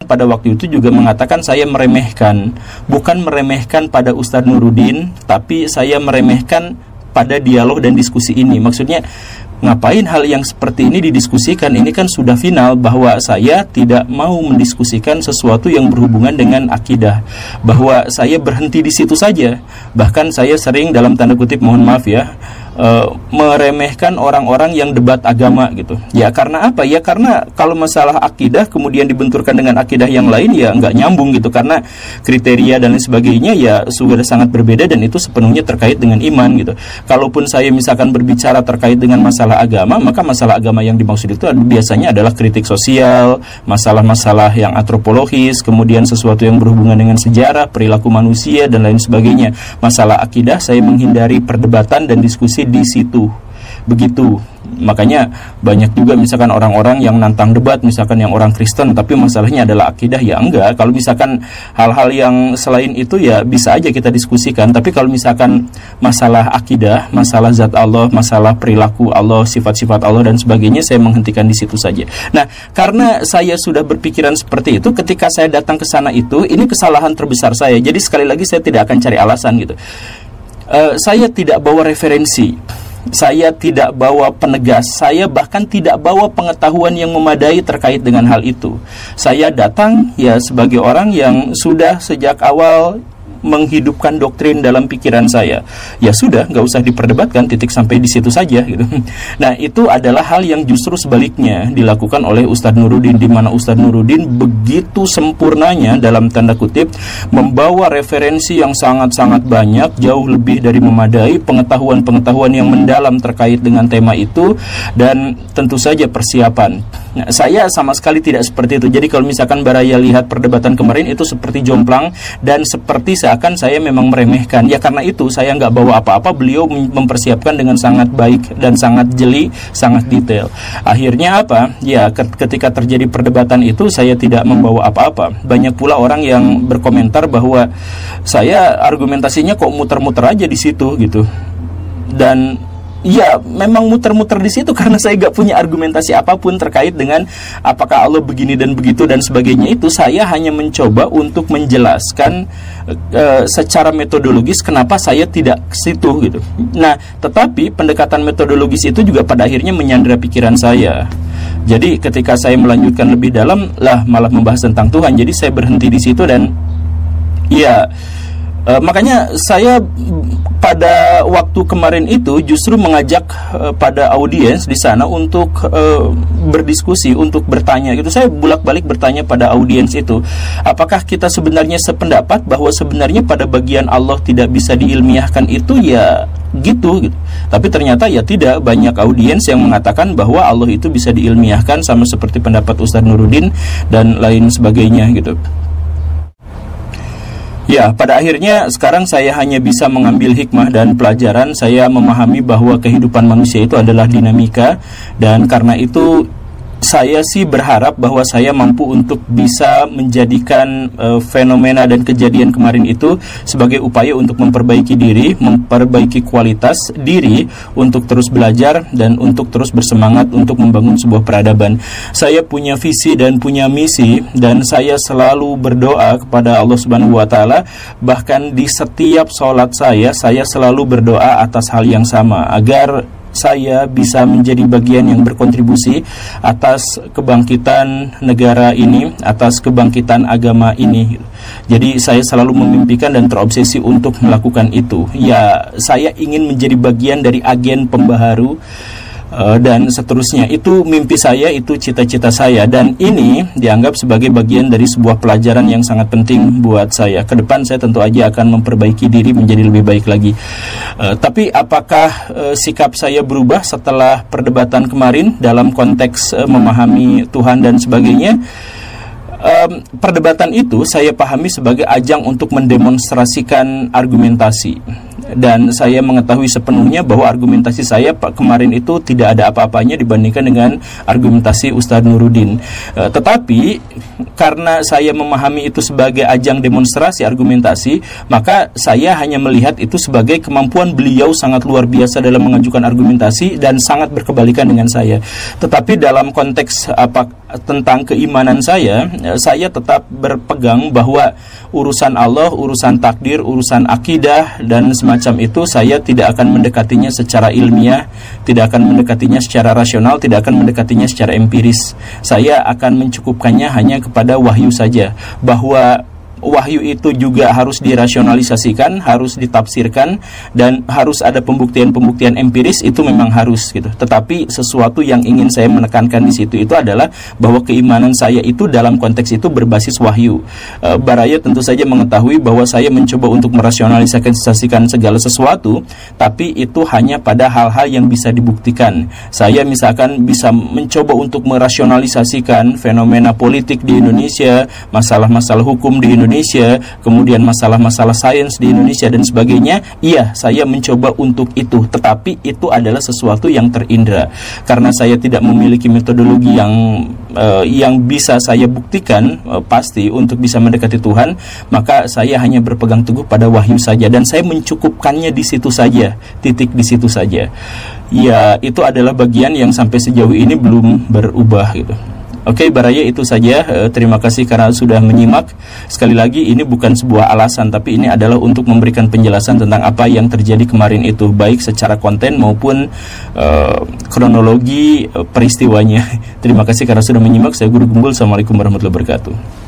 pada waktu itu juga mengatakan saya meremehkan, bukan meremehkan pada Ustadz Nuruddin, tapi saya meremehkan pada dialog dan diskusi ini. Maksudnya, ngapain hal yang seperti ini didiskusikan? Ini kan sudah final bahwa saya tidak mau mendiskusikan sesuatu yang berhubungan dengan akidah, bahwa saya berhenti di situ saja. Bahkan saya sering, dalam tanda kutip, mohon maaf ya, meremehkan orang-orang yang debat agama gitu. Ya karena apa? Ya karena kalau masalah akidah kemudian dibenturkan dengan akidah yang lain, ya nggak nyambung gitu, karena kriteria dan lain sebagainya ya sudah sangat berbeda, dan itu sepenuhnya terkait dengan iman gitu. Kalaupun saya misalkan berbicara terkait dengan masalah agama, maka masalah agama yang dimaksud itu biasanya adalah kritik sosial, masalah-masalah yang antropologis, kemudian sesuatu yang berhubungan dengan sejarah, perilaku manusia dan lain sebagainya. Masalah akidah saya menghindari perdebatan dan diskusi di situ. Begitu. Makanya banyak juga misalkan orang-orang yang nantang debat, misalkan yang orang Kristen, tapi masalahnya adalah akidah. Ya enggak, kalau misalkan hal-hal yang selain itu ya bisa aja kita diskusikan. Tapi kalau misalkan masalah akidah, masalah zat Allah, masalah perilaku Allah, sifat-sifat Allah dan sebagainya, saya menghentikan di situ saja. Nah, karena saya sudah berpikiran seperti itu, ketika saya datang ke sana itu, ini kesalahan terbesar saya. Jadi sekali lagi saya tidak akan cari alasan gitu. Saya tidak bawa referensi, saya tidak bawa penegas, saya bahkan tidak bawa pengetahuan yang memadai terkait dengan hal itu. Saya datang ya sebagai orang yang sudah sejak awal menghidupkan doktrin dalam pikiran saya. Ya sudah, nggak usah diperdebatkan, titik sampai di situ saja gitu. Nah, itu adalah hal yang justru sebaliknya dilakukan oleh Ustadz Nuruddin, di mana Ustadz Nuruddin begitu sempurnanya dalam tanda kutip membawa referensi yang sangat-sangat banyak, jauh lebih dari memadai, pengetahuan-pengetahuan yang mendalam terkait dengan tema itu, dan tentu saja persiapan. Nah, saya sama sekali tidak seperti itu. Jadi kalau misalkan Baraya lihat perdebatan kemarin itu seperti jomplang dan seperti seakan saya memang meremehkan. Ya karena itu saya nggak bawa apa-apa, beliau mempersiapkan dengan sangat baik dan sangat jeli, sangat detail. Akhirnya apa? Ya ketika terjadi perdebatan itu saya tidak membawa apa-apa. Banyak pula orang yang berkomentar bahwa saya argumentasinya kok muter-muter aja di situ gitu. Dan ya memang muter-muter di situ karena saya gak punya argumentasi apapun terkait dengan apakah Allah begini dan begitu dan sebagainya. Itu saya hanya mencoba untuk menjelaskan secara metodologis kenapa saya tidak ke situ gitu. Nah, tetapi pendekatan metodologis itu juga pada akhirnya menyandera pikiran saya. Jadi ketika saya melanjutkan lebih dalam lah malah membahas tentang Tuhan. Jadi saya berhenti di situ dan ya makanya saya pada waktu kemarin itu justru mengajak pada audiens di sana untuk berdiskusi, untuk bertanya gitu. Saya bolak-balik bertanya pada audiens itu, apakah kita sebenarnya sependapat bahwa sebenarnya pada bagian Allah tidak bisa diilmiahkan itu ya gitu. Tapi ternyata ya tidak, banyak audiens yang mengatakan bahwa Allah itu bisa diilmiahkan, sama seperti pendapat Ustadz Nuruddin dan lain sebagainya gitu. Ya, pada akhirnya sekarang saya hanya bisa mengambil hikmah dan pelajaran. Saya memahami bahwa kehidupan manusia itu adalah dinamika, dan karena itu saya sih berharap bahwa saya mampu untuk bisa menjadikan fenomena dan kejadian kemarin itu sebagai upaya untuk memperbaiki diri, memperbaiki kualitas diri, untuk terus belajar dan untuk terus bersemangat untuk membangun sebuah peradaban. Saya punya visi dan punya misi, dan saya selalu berdoa kepada Allah Subhanahu wa Ta'ala. Bahkan di setiap sholat saya selalu berdoa atas hal yang sama, agar saya bisa menjadi bagian yang berkontribusi atas kebangkitan negara ini, atas kebangkitan agama ini. Jadi saya selalu memimpikan dan terobsesi untuk melakukan itu. Ya, saya ingin menjadi bagian dari agen pembaharu dan seterusnya. Itu mimpi saya, itu cita-cita saya, dan ini dianggap sebagai bagian dari sebuah pelajaran yang sangat penting buat saya. Ke depan saya tentu aja akan memperbaiki diri menjadi lebih baik lagi. Tapi apakah sikap saya berubah setelah perdebatan kemarin dalam konteks memahami Tuhan dan sebagainya? Perdebatan itu saya pahami sebagai ajang untuk mendemonstrasikan argumentasi, dan saya mengetahui sepenuhnya bahwa argumentasi saya kemarin itu tidak ada apa-apanya dibandingkan dengan argumentasi Ustadz Nuruddin. Tetapi karena saya memahami itu sebagai ajang demonstrasi argumentasi, maka saya hanya melihat itu sebagai kemampuan beliau sangat luar biasa dalam mengajukan argumentasi dan sangat berkebalikan dengan saya. Tetapi dalam konteks tentang keimanan saya tetap berpegang bahwa urusan Allah, urusan takdir, urusan akidah dan semacam itu saya tidak akan mendekatinya secara ilmiah, tidak akan mendekatinya secara rasional, tidak akan mendekatinya secara empiris. Saya akan mencukupkannya hanya kepada wahyu saja, bahwa wahyu itu juga harus dirasionalisasikan, harus ditafsirkan, dan harus ada pembuktian-pembuktian empiris, itu memang harus gitu. Tetapi sesuatu yang ingin saya menekankan di situ itu adalah bahwa keimanan saya itu dalam konteks itu berbasis wahyu. Baraya tentu saja mengetahui bahwa saya mencoba untuk merasionalisasikan segala sesuatu, tapi itu hanya pada hal-hal yang bisa dibuktikan. Saya misalkan bisa mencoba untuk merasionalisasikan fenomena politik di Indonesia, masalah-masalah hukum di Indonesia, kemudian masalah-masalah sains di Indonesia dan sebagainya. Iya, saya mencoba untuk itu, tetapi itu adalah sesuatu yang terindra. Karena saya tidak memiliki metodologi yang bisa saya buktikan pasti untuk bisa mendekati Tuhan, maka saya hanya berpegang teguh pada wahyu saja, dan saya mencukupkannya di situ saja, titik di situ saja. Ya, itu adalah bagian yang sampai sejauh ini belum berubah gitu. Oke, Baraya, itu saja. Terima kasih karena sudah menyimak. Sekali lagi, ini bukan sebuah alasan, tapi ini adalah untuk memberikan penjelasan tentang apa yang terjadi kemarin itu, baik secara konten maupun kronologi peristiwanya. Terima kasih karena sudah menyimak. Saya Guru Gembul. Assalamualaikum warahmatullahi wabarakatuh.